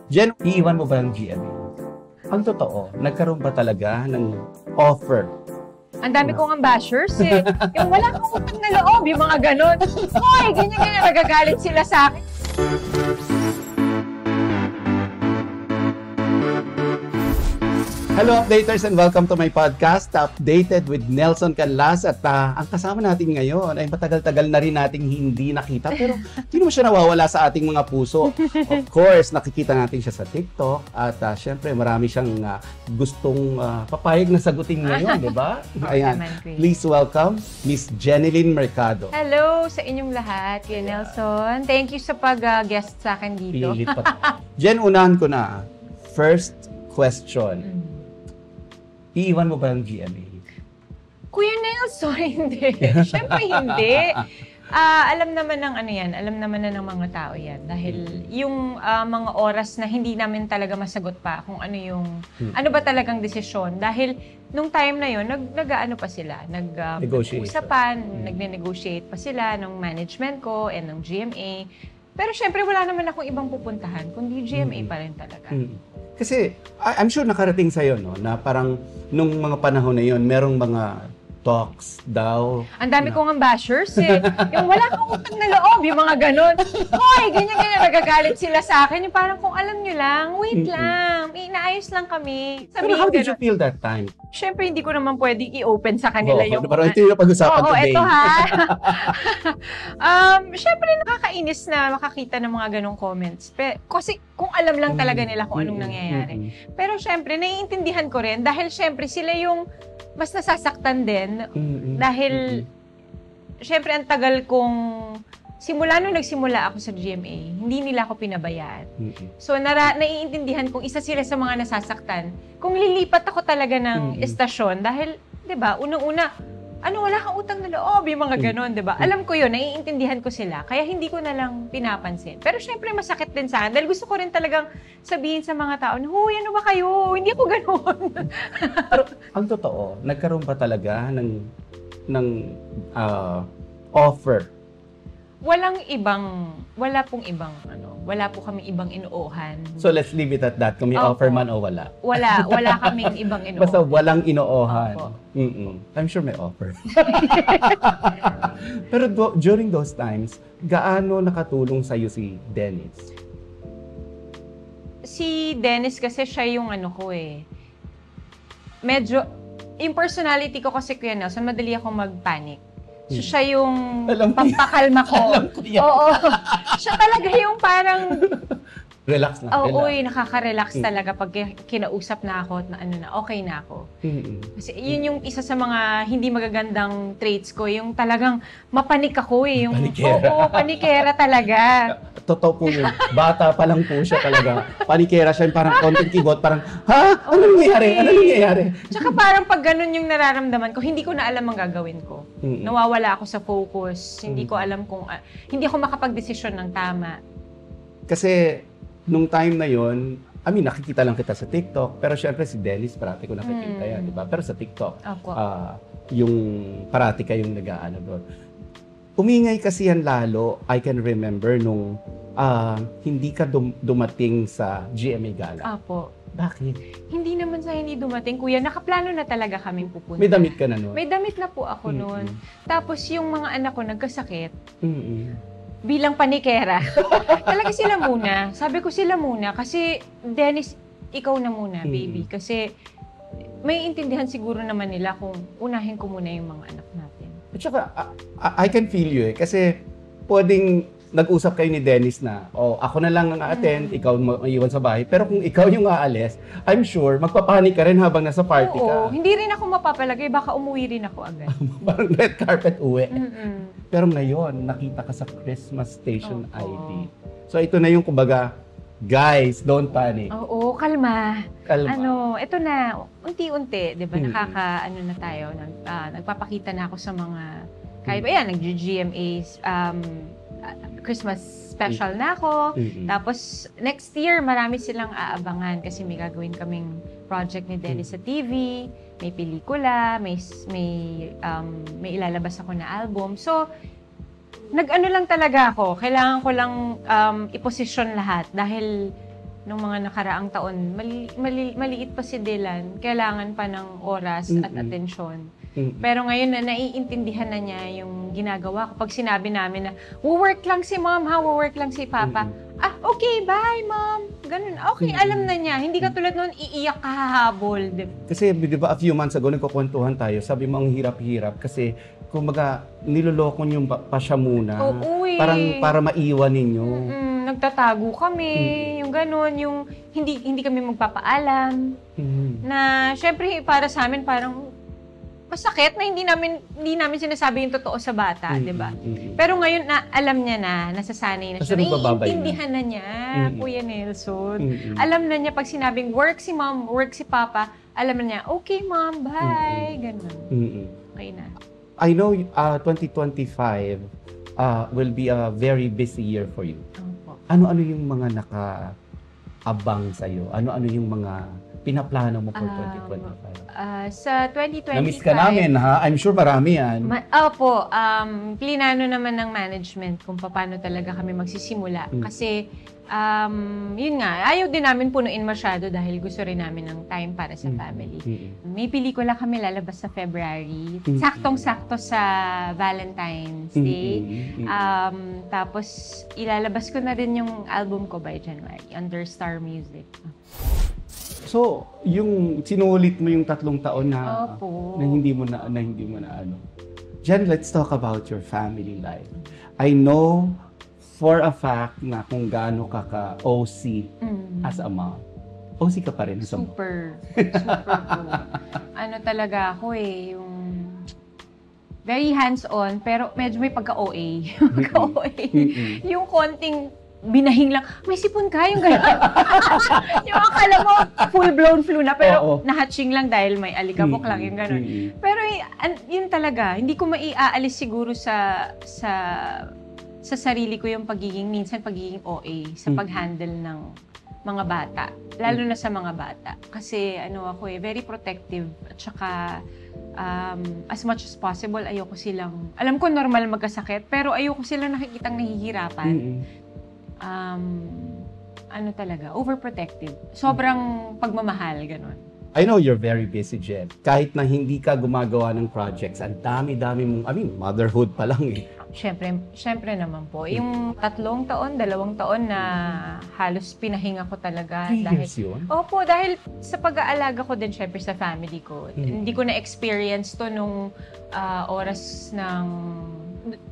Jen, iiwan mo ba ang GMA? Ang totoo, nagkaroon ba talaga ng offer? Ang dami kong ambashers eh. Yung wala kang utang na loob, yung mga ganon. Hoy, ganyan-ganyan, nagagalit sila sa akin. Hello updaters and welcome to my podcast, Updated with Nelson Canlas. At ang kasama natin ngayon ay matagal-tagal na rin nating hindi nakita pero hindi naman siya nawawala sa ating mga puso. Of course, nakikita natin siya sa TikTok at syempre marami siyang gustong papayag na sagutin ngayon, di ba? Ayan. Please welcome Miss Jeneline Mercado. Hello sa inyong lahat, Kuya Nelson. Thank you sa pag-guest sa akin dito. Pilit pa. Jen, unahan ko na. First question. Iiwan mo ba ang GMA? Kuya Nelson, hindi. Siyempre hindi. Alam naman ng ano yan, alam naman na ng mga tao yan. Dahil yung mga oras na hindi namin talaga masagot pa kung ano yung, ano ba talagang desisyon. Dahil nung time na yun, nag-ano pa sila, nag-usapan, nagne-negotiate pa sila ng management ko and ng GMA. Pero syempre wala naman akong ibang pupuntahan, kundi GMA pa rin talaga. Kasi I'm sure nakarating sa'yo, no, na parang nung mga panahon na yun, merong mga talks daw. Ang dami kong ambashers eh. Yung wala kang utang na loob, yung mga ganon. Hoy, ganyan-ganyan, nagagalit sila sa akin. Yung parang kung alam nyo lang, wait lang, inaayos lang kami. Pero how did you feel that time? Siyempre, hindi ko naman pwedeng i-open sa kanila yung... Parang ito yung pag-usapan today. Ito ha. Siyempre, nakakainis na makakita ng mga ganong comments. Kasi kung alam lang talaga nila kung anong nangyayari. Pero siyempre, naiintindihan ko rin dahil siyempre sila yung mas nasasaktan din dahil syempre ang tagal kong simula nung nagsimula ako sa GMA, hindi nila ako pinabayaan. So naiintindihan kong isa sila sa mga nasasaktan. Kung lilipat ako talaga ng estasyon dahil 'di ba, unang-una wala kang utang na loob, yung mga ganon, 'di ba? Alam ko 'yun, naiintindihan ko sila, kaya hindi ko na lang pinapansin. Pero syempre masakit din sa akin dahil gusto ko rin talagang sabihin sa mga tao na, "Hoy, ano ba kayo? Hindi ako ganon." Pero ang totoo, nagkaroon pa talaga ng offer. Wala po kaming ibang inuohan. So let's leave it at that, kung may offer man o wala. Wala kaming ibang inuohan. Basta walang inoohan. I'm sure may offer. Pero during those times, gaano nakatulong sa'yo si Dennis? Si Dennis kasi siya yung medyo, yung personality ko kasi, Kuya Nelson, madali akong mag-panic. So, siya yung pampakalma ko. Alam ko yan. Oo. Siya talaga yung parang... Relax na. Oo, nakaka-relax talaga pag kinausap na ako at okay na ako. Kasi yun yung isa sa mga hindi magagandang traits ko, yung talagang mapanik ako eh. Yung, panikera. Oo, panikera talaga. Totoo po yun. Bata pa lang po siya talaga. Panikera siya, parang konting kibot, parang, ha? Ano nangyayari? Tsaka parang pag ganun yung nararamdaman ko, hindi ko na alam ang gagawin ko. Nawawala ako sa focus. Hindi ko alam kung, hindi ako makapag-desisyon ng tama. Kasi, nung time na yon, nakikita lang kita sa TikTok, pero syempre si Dennis, parati ko nakikita yan, di ba? Pero sa TikTok, yung parati kayong nag-aano doon. Umingay kasi yan lalo, I can remember nung hindi ka dumating sa GMA Gala. Apo. Bakit? Hindi naman sa hindi dumating, Kuya. Nakaplano na talaga kaming pupunta. May damit ka na noon? May damit na po ako noon. Tapos yung mga anak ko nagkasakit. Bilang panikera. Talaga sila muna. Sabi ko sila muna. Kasi, Dennis, ikaw na muna, baby. Kasi, may intindihan siguro naman nila kung unahin ko muna yung mga anak natin. At saka, I can feel you eh. Kasi, pwedeng nag-usap kayo ni Dennis na, ako na lang ang attend, ikaw maiwan sa bahay. Pero kung ikaw yung aalis, I'm sure, magpapanik ka rin habang nasa party ka. Oo, hindi rin ako mapapalagay. Baka umuwi rin ako agad. Parang red carpet uwi. Pero ngayon, nakita ka sa Christmas Station ID. So, ito na yung kumbaga, guys, don't panic. Oo, kalma. Ito na, unti-unti, di ba, na tayo, nagpapakita na ako sa mga, kahit ba yan, nag-GMAs, Christmas special na ako. Tapos, next year, marami silang aabangan kasi may gagawin kaming project ni Dennis sa TV, may pelikula, may ilalabas ako na album. So, nag-ano lang talaga ako. Kailangan ko lang iposisyon lahat dahil nung mga nakaraang taon, maliit pa si Dylan, kailangan pa ng oras at atensyon. Pero ngayon na naiintindihan na niya yung ginagawa. Kapag sinabi namin na, work lang si mom ha, work lang si papa. Okay, bye mom. Ganun. Okay, alam na niya. Hindi ka tulad noon, iiyak ka hahabol. Kasi di ba a few months ago, nagkukwentuhan tayo, sabi mo ang hirap-hirap kasi kumbaga niloloko niyo pa siya muna. Parang para maiwan ninyo. Nagtatago kami, yung gano'n, yung hindi kami magpapaalam. Na syempre para sa amin parang masakit na hindi namin sinasabi yung totoo sa bata, 'di ba? Pero ngayon na alam niya na, nasasanay na siya. Naiintindihan na niya, Kuya Nelson. Alam na niya pag sinabing work si mom, work si papa, alam na niya, okay mom, bye, ganun. Okay na. I know 2025 will be a very busy year for you. Ano-ano yung mga naka-abang sa'yo? Ano-ano yung mga pinaplano mo for 2025? Sa 2025... Na-miss ka namin, ha? I'm sure marami yan. Opo. Plinano naman ng management kung paano talaga kami magsisimula. Kasi, yun nga, ayaw din namin punuin masyado dahil gusto rin namin ng time para sa family. May pelikula kami lalabas sa February. Saktong-sakto sa Valentine's Day. Tapos, ilalabas ko na din yung album ko by January under Star Music. So, yung sinulit mo yung 3 taon na hindi mo na ano. Jen, let's talk about your family life. I know for a fact na kung gaano ka OC as a mom. OC ka pa rin as a mom. Super po. Ano talaga ako yung very hands-on pero medyo may pagka-OA. Yung konting binahing lang, may sipon ka, yung gano'n. Yung akala mo, full-blown flu na, pero nahatching lang dahil may alikabok lang, yung gano'n. Pero yun talaga, hindi ko maiaalis siguro sa sarili ko yung pagiging OA sa pag-handle ng mga bata. Lalo na sa mga bata. Kasi ako very protective at saka as much as possible, ayoko silang, alam ko normal magkasakit, pero ayoko silang nakikitang nahihirapan. Talaga, overprotective. Sobrang pagmamahal, gano'n. I know you're very busy, Jen. Kahit na hindi ka gumagawa ng projects, ang dami-dami mong, motherhood pa lang eh. Siyempre naman po. Yung 3 taon, 2 taon na halos pinahinga ko talaga. 3 years yun? Opo, dahil sa pag-aalaga ko din siyempre sa family ko. Hindi ko na-experience to nung oras ng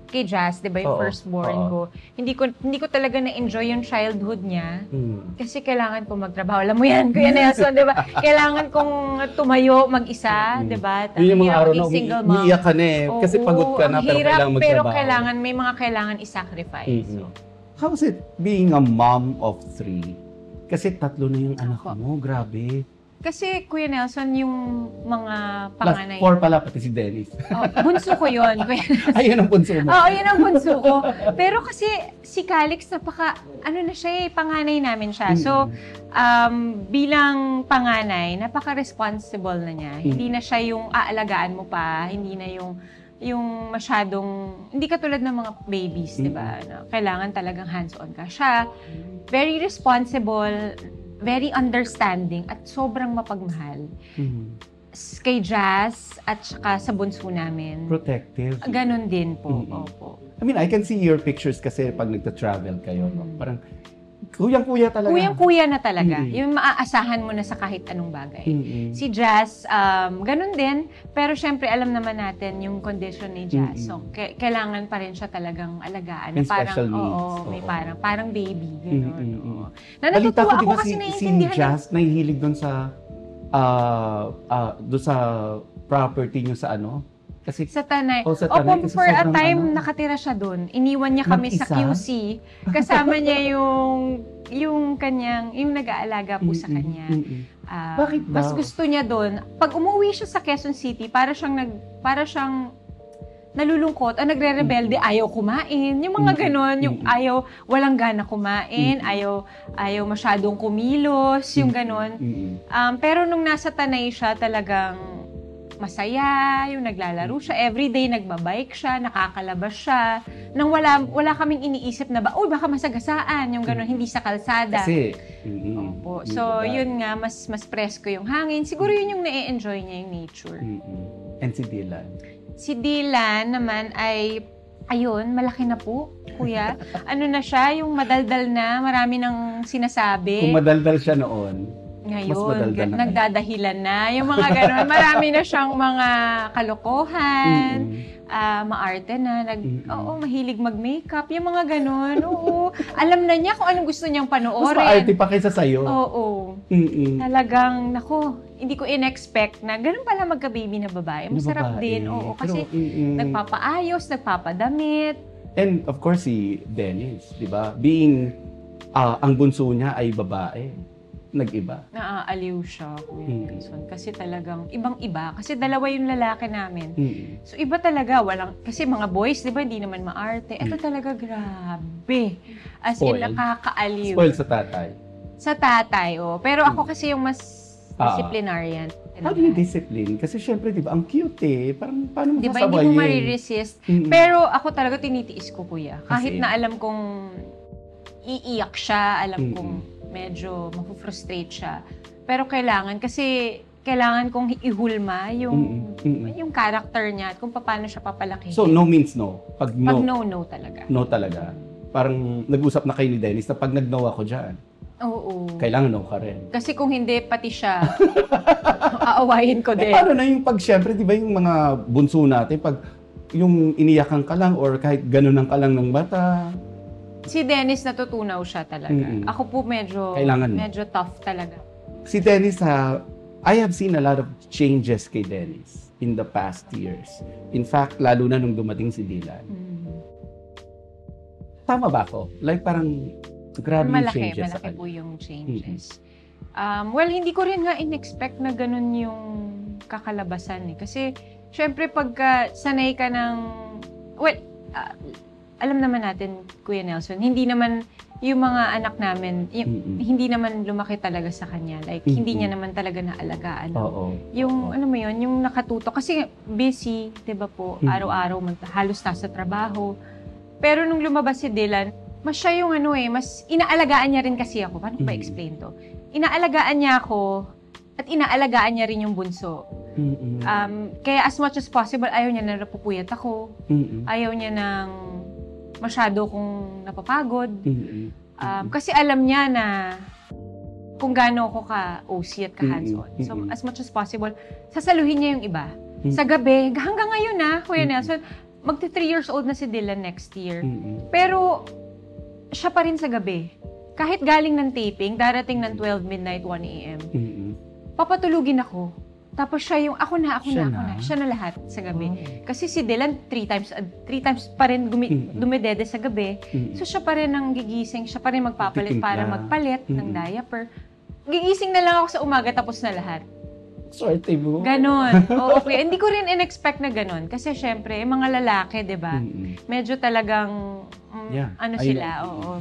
kay Jazz, 'di ba, yung firstborn ko. Hindi ko talaga na-enjoy yung childhood niya. Kasi kailangan ko magtrabaho. Alam mo 'yan, Kuya Nelson, 'di ba? Kailangan kong tumayo mag-isa, 'di ba? Yun yung mga araw na umiiyak ka na eh. Kasi pagod ka na pero kailangan magtrabaho. Pero may mga kailangan i-sacrifice. How is it being a mom of 3? Kasi 3 na yung anak mo, grabe. Kasi, Kuya Nelson, yung mga panganay... Plus 4 pala, pati si Dennis. Bunso ko yun, Kuya Nelson. Ayun ang bunso mo. Oo, yun ang bunso ko. Pero kasi, si Calix, panganay namin siya. So, bilang panganay, napaka-responsible na niya. Hindi na siya yung aalagaan mo pa, hindi na yung masyadong, hindi katulad ng mga babies, di ba? Kailangan talagang hands-on ka. Siya, very responsible, very understanding at sobrang mapagmahal. Kay Jazz at saka sa bunso namin. Protective. Ganon din po. Opo. I can see your pictures kasi pag nagta-travel kayo. No? Parang kuyang-kuya talaga. Kuyang-kuya na talaga. Yung maaasahan mo na sa kahit anong bagay. Si Jazz, ganon din. Pero syempre, alam naman natin yung condition ni Jazz. So, kailangan pa rin siya talagang alagaan. May special needs. May parang baby. Ganon. Natutuwa ako kasi naiintindihan. Si Jazz nahihilig doon sa property nyo sa Kasi, sa Tanay. Sa Tanay. Opo, for a time, nakatira siya doon. Iniwan niya kami sa QC. Kasama niya yung nag-aalaga po sa kanya. Bakit ba? Mas gusto niya doon. Pag umuwi siya sa Quezon City, para siyang nalulungkot, nagre-rebelde, ayaw kumain. Yung mga ganon, yung walang gana kumain, ayaw masyadong kumilos, yung ganon. Pero nung nasa Tanay siya, talagang masaya, yung naglalaro siya. Everyday, nagbabike siya, nakakalabas siya. nang wala kaming iniisip na ba, baka masagasaan, yung gano'n, hindi sa kalsada. Kasi, Opo. So, yun nga, mas presko yung hangin. Siguro yun yung na-enjoy niya, yung nature. And si Dylan? Si Dylan naman ay, ayun, malaki na po, kuya. Ano na siya, yung madaldal na, marami nang sinasabi. Kung madaldal siya noon, ngayon, nagdadahilan na. Yung mga gano'n, marami na siyang mga kalokohan, maarte na, mahilig mag-makeup, yung mga gano'n. Oo, alam na niya kung anong gusto niyang panoorin. Mas maarte pa kaysa sa'yo. Oo. Talagang, naku, hindi ko in-expect na gano'n pala magka-baby na babae. Masarap din. Oo, kasi nagpapaayos, nagpapadamit. And of course, si Dennis, di ba? Being, ang bunso niya ay babae. Nag-iba. Naaaliw siya, Kuya Nelson. Kasi talagang ibang-iba. Kasi dalawa yung lalaki namin. So iba talaga. Kasi mga boys, di ba, hindi naman maarte. Ito talaga, grabe. As in, nakakaaliw. Spoil sa tatay. Sa tatay, Pero ako kasi yung mas disciplinarian. How do you discipline? Kasi syempre, di ba, ang cute Parang, paano mo di ba, hindi mo mariresist. Pero ako talaga tinitiis ko, Kuya. Kahit na alam kong iiyak siya, alam kong medyo mafu-frustrate siya. Pero kailangan kong ihulma yung character niya at kung paano siya papalaki. So, no means no? Pag no talaga. No talaga. Parang nag-usap na kayo ni Dennis na pag nag-no ako dyan, kailangan no ka rin. Kasi kung hindi, pati siya, aawayin ko din. Paano na yung pag, syempre, di ba yung mga bunso natin, pag yung iniyakan ka lang or kahit ganunan ka lang ng mata, si Dennis natutunaw siya talaga. Ako po medyo tough talaga. Si Dennis, I have seen a lot of changes kay Dennis in the past years. In fact, lalo na nung dumating si Dylan. Tama ba ako? Like parang grabe yung changes. Malaki po yung changes. Well, hindi ko rin nga in-expect na ganun yung kakalabasan Kasi, syempre pagka sanay ka ng, alam naman natin, Kuya Nelson, hindi naman yung mga anak namin, hindi naman lumaki talaga sa kanya. Like, hindi niya naman talaga naalagaan. Yung, mo yun, yung nakatuto. Kasi busy, di ba po, araw-araw, halos nasa trabaho. Pero nung lumabas si Dylan, mas siya yung mas inaalagaan niya rin kasi ako. Paano ba explain to? Inaalagaan niya ako at inaalagaan niya rin yung bunso. Kaya as much as possible, ayaw niya na napupuyat ako. Ayaw niya ng masyado kong napapagod. Kasi alam niya na kung gaano ako ka-OC at ka-hands-on. So, as much as possible, sasaluhin niya yung iba. Sa gabi, hanggang ngayon Kuya Nelson, magti 3 years old na si Dylan next year. Pero, siya pa rin sa gabi. Kahit galing ng taping, darating ng 12 midnight, 1 a.m. Papatulugin ako. Tapos siya yung, ako na. Siya na lahat sa gabi. Kasi si Dylan, 3 times pa rin dumidede sa gabi. So siya pa rin ang gigising, siya pa rin magpapalit para magpalit ng diaper. Gigising na lang ako sa umaga tapos na lahat. Swerte mo. Ganon. Okay. Hindi ko rin in-expect na ganon. Kasi syempre, mga lalaki, di ba? Medyo talagang,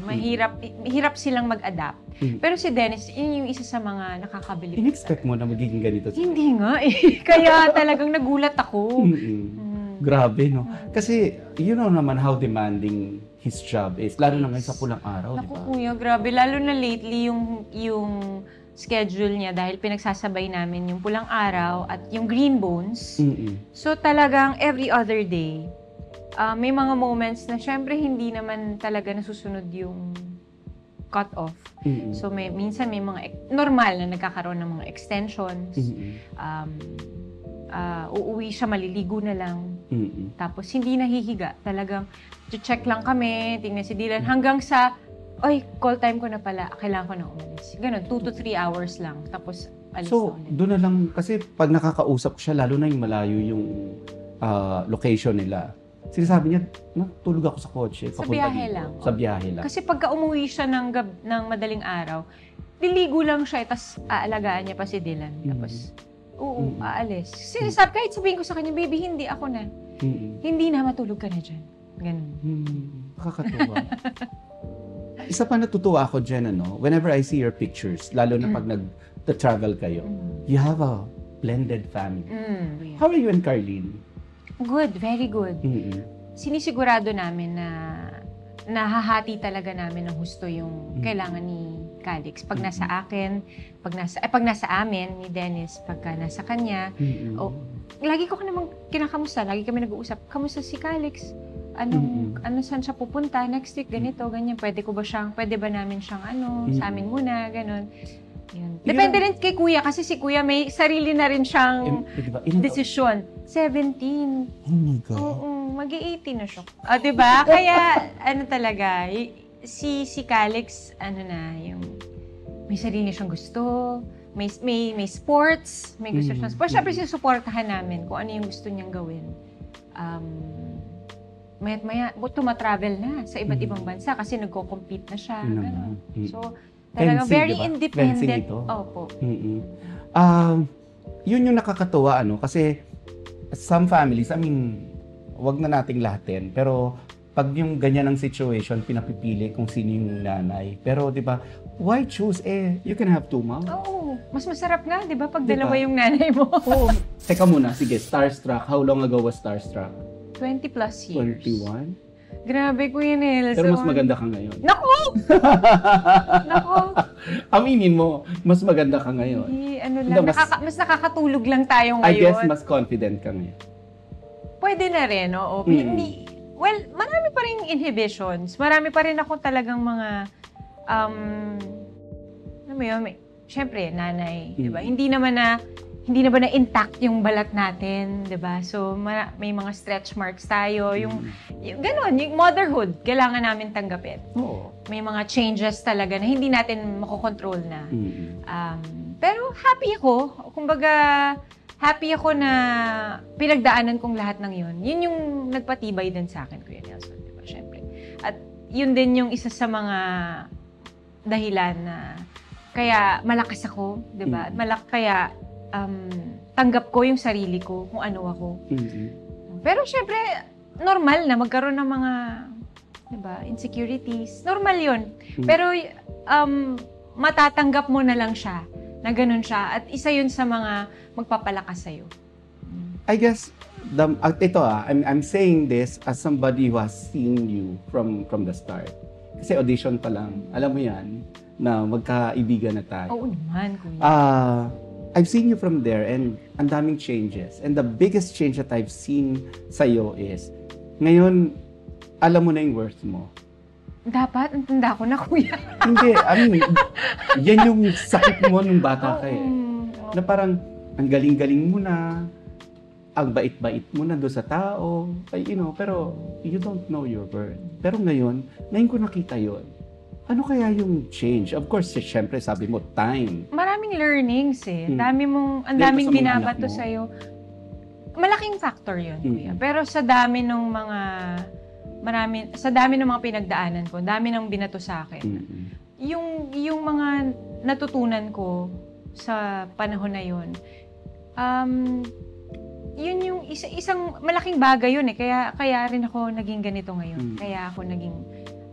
mahirap silang mag-adapt. Pero si Dennis, yun yung isa sa mga nakakabilib. In-expect mo na magiging ganito? Hindi nga Kaya talagang nagulat ako. Grabe, no? Kasi, you know naman how demanding his job is. Lalo na ngayon sa pulang araw, di ba? Naku, Kuya, grabe. Lalo na lately, yung schedule niya dahil pinagsasabay namin yung pulang araw at yung green bones. So talagang every other day, may mga moments na syempre hindi naman talaga nasusunod yung cut off. So minsan may mga normal na nagkakaroon ng mga extensions. Uuwi siya, maliligo na lang. Tapos hindi nahihiga. Talagang check lang kami, tingnan si Dylan hanggang sa call time ko na pala, kailangan ko na umalis. Ganon, 2 to 3 hours lang. Tapos, alis na ulit. Doon na lang, kasi pag nakakausap siya, lalo na yung malayo yung location nila. Sinasabi niya, natulog ako sa kotse. Sa biyahe lang. Sa biyahe lang. Kasi pagka umuwi siya ng madaling araw, liligo lang siya, tapos aalagaan niya pa si Dylan. Tapos, aalis. Sinasabi, kahit sabihin ko sa kanya, baby, hindi ako na. Hindi na, matulog ka na dyan. Ganon. Nakakatuwa. Isa pa natutuwa ako dyan, whenever I see your pictures, lalo na pag nag-travel kayo, you have a blended family. How are you and Carlene? Good, very good. sinisigurado namin na nahahati talaga namin ng husto yung kailangan ni Calix. Pag nasa akin, pag nasa amin ni Dennis, pagka nasa kanya, lagi ko namang kinakamusta, lagi kami nag-uusap, kamusta si Calix? Ano saan siya pupunta next week, ganito, ganyan, pwede ba namin siyang sa amin muna, ganon. Yun. Depende rin kay Kuya kasi si Kuya may sarili na rin siyang desisyon. 17. Oh my God. Oo, mag-18 na siya. Diba? Kaya, talaga, si Calix, yung may sarili siyang gusto, may sports, may gusto siyang sports. Siyempre, sinusuportahan namin kung ano yung gusto niyang gawin. Maya, tumatravel na sa iba't ibang bansa kasi nagko-compete na siya. So, talagang very diba? independent. Opo. Yun yung nakakatuwa, kasi some families, wag na nating lahatin, pero pag yung ganyan ang situation, pinapipili kung sino yung nanay. Pero, di ba, why choose? You can have two moms. Oo. Mas masarap nga, di ba, pag dalawa yung nanay mo. Oo. Teka muna, sige, Starstruck. How long ago was Starstruck? 20 plus years. 21? Grabe, Kuya Nelson. Pero mas maganda ka ngayon. Naku! Naku! Aminin mo, mas maganda ka ngayon. Mas nakakatulog lang tayo ngayon. I guess mas confident ka ngayon. Pwede na rin, oo. Well, marami pa rin inhibitions. Marami pa rin ako talagang mga, syempre, nanay, di ba? Hindi naman na intact yung balat natin, 'di ba? So may mga stretch marks tayo, yung gano'n, yung motherhood kailangan namin tanggapin. Oo. May mga changes talaga na hindi natin makokontrol na. Pero happy ako. Kumbaga, happy ako na pinagdaanan kong lahat ng 'yun. Yun yung nagpatibay din sa akin, Kuya Nelson, 'di ba? Syempre. At yun din yung isa sa mga dahilan na kaya malakas ako, 'di ba? Kaya tanggap ko yung sarili ko, kung ano ako. Pero syempre, normal na magkaroon ng mga, diba, insecurities. Normal yun. Pero matatanggap mo na lang siya, na ganun siya. At isa yun sa mga magpapalakas sa'yo. I guess, I'm saying this as somebody who has seen you from the start. Kasi audition pa lang, alam mo yan, na magkaibigan na tayo. Oo naman, Kuya. I've seen you from there and ang daming changes. And the biggest change that I've seen sa'yo is, ngayon, alam mo na yung worth mo. Dapat, antanda ko na, Kuya. Hindi, yan yung sakit mo nung bata ka Na parang, ang galing-galing mo na, ang bait-bait mo na doon sa tao, pero you don't know your worth. Pero ngayon ko nakita yon. Ano kaya yung change? Of course, syempre, sabi mo, time. Maraming learnings Ang daming binabato sa'yo. Malaking factor yun, Kuya. Pero sa dami ng mga pinagdaanan ko, dami ng binato sa akin. Yung mga natutunan ko sa panahon na yun, yun yung isang malaking bagay yun Kaya rin ako naging ganito ngayon. Kaya ako naging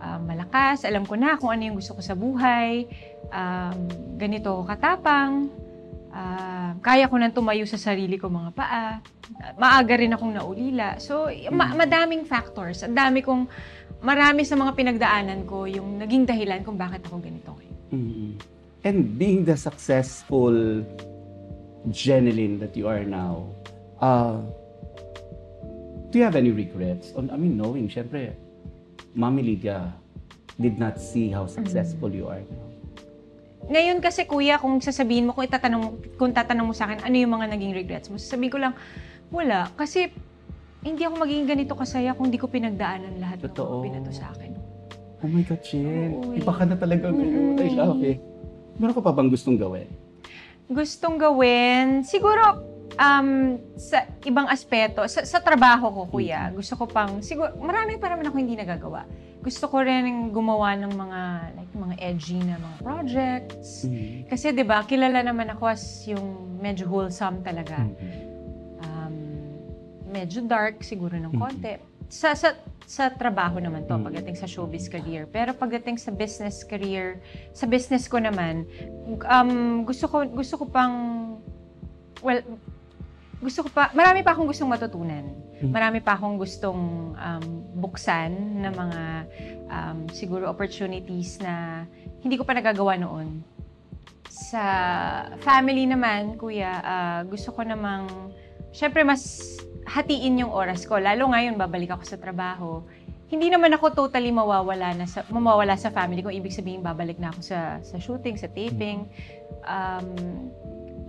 malakas, alam ko na kung ano yung gusto ko sa buhay, ganito katapang, kaya ko nang tumayo sa sarili ko mga paa, maaga rin akong naulila. So, madaming factors, marami sa mga pinagdaanan ko yung naging dahilan kung bakit ako ganito. And being the successful Jeneline that you are now, do you have any regrets? Knowing, syempre, Mami Lydia did not see how successful you are now. Ngayon kasi, Kuya, kung sasabihin mo, kung tatanong mo sa akin, ano yung mga naging regrets mo, sasabihin ko lang, wala. Kasi hindi ako magiging ganito kasaya kung di ko pinagdaanan lahat ng mga binato sa akin. Oh my God, Jen. Iba ka na talaga ngayon. I love it. Meron ka pa bang gustong gawin? Gustong gawin? Siguro, sa ibang aspeto, sa trabaho ko, Kuya, gusto ko siguro, marami pa naman ako hindi nagagawa. Gusto ko rin gumawa ng mga edgy na mga projects. Kasi, di ba, kilala naman ako as yung medyo wholesome talaga. Medyo dark siguro ng konti. Sa trabaho naman to, pagdating sa showbiz career. Pero pagdating sa business career, sa business ko naman, gusto ko pang, well, marami pa akong gustong matutunan. Marami pa akong gustong buksan na mga siguro opportunities na hindi ko pa nagagawa noon. Sa family naman, kuya, gusto ko namang, syempre mas hatiin yung oras ko. Lalo ngayon, babalik ako sa trabaho. Hindi naman ako totally mawawala sa family ko. Ibig sabihin, babalik na ako sa shooting, sa taping.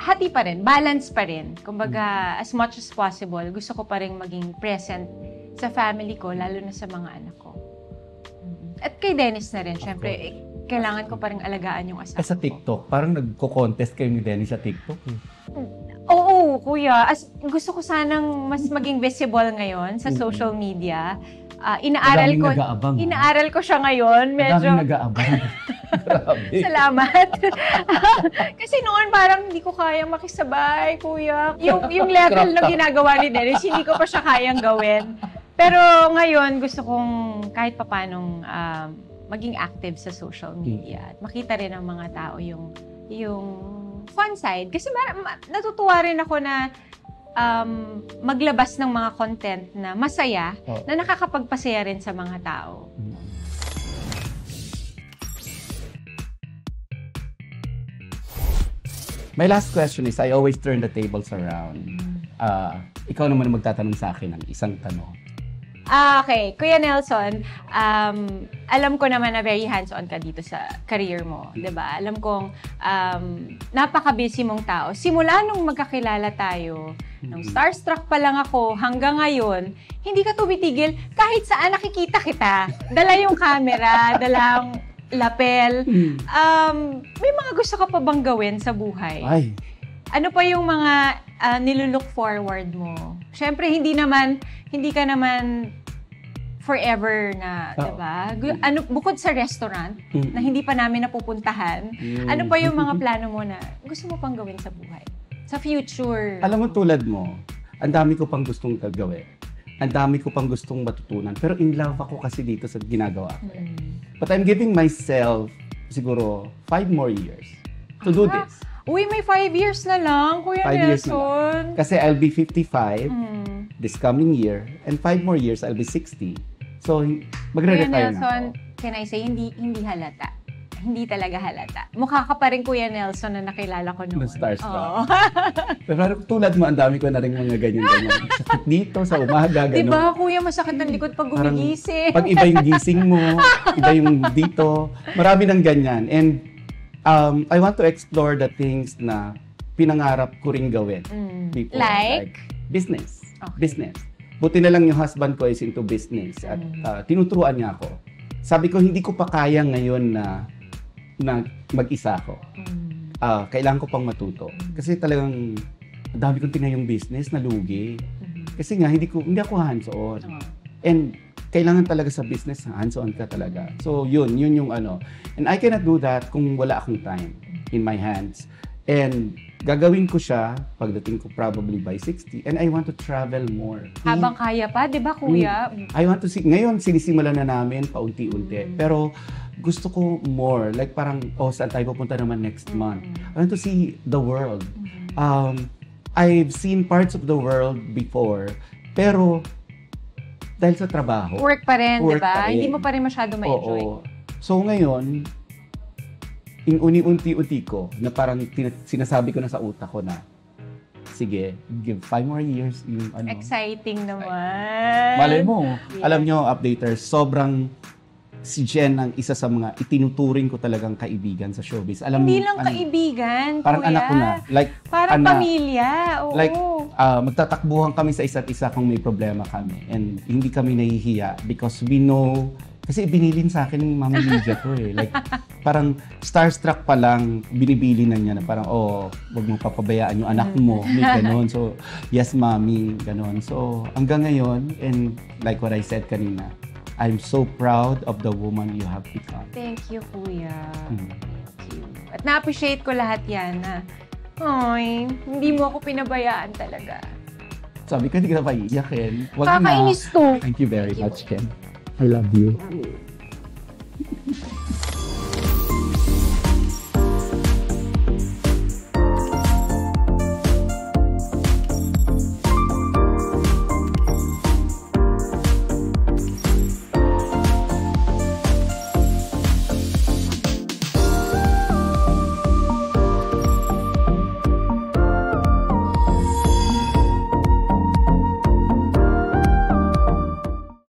Hati pa rin, balance pa rin. Kumbaga, as much as possible, gusto ko pa rin maging present sa family ko, lalo na sa mga anak ko. At kay Dennis na rin, syempre, kailangan ko pa rin alagaan yung asawa ko. Sa TikTok, parang nagko-contest kayo ni Dennis sa TikTok. Oo, kuya. Gusto ko sanang mas maging visible ngayon sa social media. Inaaral ko siya ngayon. Medyo nag-aabang. Salamat. Kasi noon parang hindi ko kayang makisabay, kuya. Yung level na ginagawa ni Dennis, hindi ko pa siya kayang gawin. Pero ngayon, gusto kong kahit papanong maging active sa social media at makita rin ng mga tao yung fun side. Kasi natutuwa rin ako na maglabas ng mga content na masaya, na nakakapagpasaya rin sa mga tao. My last question is, I always turn the tables around. Ikaw naman magtatanong sa akin ng isang tanong. Okay. Kuya Nelson, alam ko naman na very hands-on ka dito sa career mo, 'di ba? Alam kong napaka-busy mong tao. Simula nung magkakilala tayo, nung starstruck pa lang ako hanggang ngayon, hindi ka tumitigil kahit saan nakikita kita. Dala yung camera, dala ang lapel. May mga gusto ka pa bang gawin sa buhay? Ay. Ano pa yung mga nilulook forward mo? Siyempre, hindi ka naman forever na, diba? Bukod sa restaurant, na hindi pa namin napupuntahan, ano pa yung mga plano mo na gusto mo pang gawin sa buhay? Sa future? Alam mo, tulad mo, ang dami ko pang gustong gagawin. Ang dami ko pang gustong matutunan. Pero in love ako kasi dito sa ginagawa ko. But I'm giving myself, siguro, 5 more years to do this. Uy, may 5 years na lang, Kuya Nelson. Kasi I'll be 55 this coming year, and 5 more years, I'll be 60. So, magre-retire na ako. Can I say, hindi halata. Hindi talaga halata. Mukha ka pa rin, Kuya Nelson, na nakilala ko noon. Starstruck. Pero tulad mo, ang dami ko na rin mga ganyan-ganyan. Sakit dito, sa umaga, gano'n. Diba, Kuya, masakit ang likod pag gumigising. Pag iba yung gising mo, iba yung dito. Marami ng ganyan. And I want to explore the things na pinangarap ko ring gawin before. Like business. Okay. Business. Buti na lang yung husband ko is into business at tinuturuan niya ako. Sabi ko, hindi ko pa kaya ngayon na mag-isa ako. Kailangan ko pang matuto. Kasi talagang dami kong tingnan yung business na lugi. Kasi nga, hindi ako hands-on. And kailangan talaga sa business, hands-on ka talaga. So, yun yung ano. And I cannot do that kung wala akong time in my hands. And gagawin ko siya pagdating ko probably by 60. And I want to travel more. Habang kaya pa, di ba, Kuya? I want to see. Ngayon, sinisimulan na namin paunti-unti. Pero gusto ko more. Like parang, saan tayo pupunta naman next month? I want to see the world. I've seen parts of the world before. Pero dahil sa trabaho. Work pa rin, di ba? Hindi mo pa rin masyado ma-enjoy. Oo. So ngayon, unti-unti ko, na parang sinasabi ko na sa utak ko na, sige, give 5 more years. Yung, ano. Exciting naman. Malay mo, alam nyo, updaters, sobrang si Jen ang isa sa mga itinuturing ko talagang kaibigan sa showbiz. Hindi lang kaibigan, parang Kuya. Anak ko na. Like, parang pamilya. Oo. Like, magtatakbuhan kami sa isa't isa kung may problema kami. And hindi kami nahihiya because we know. Kasi binilin sa akin ng Mami Lydia ko eh. Like, parang starstruck pa lang, binibili na niya na parang, wag mo papabayaan yung anak mo. May ganon. So, yes, Mami, ganon. So, hanggang ngayon, and like what I said kanina, I'm so proud of the woman you have become. Thank you, Kuya. Thank you. At na-appreciate ko lahat yan na, hindi mo ako pinabayaan talaga. Sabi ko, hindi ka na paiiyak, Ken. Kakainis to. Thank you very much, Ken. I love you.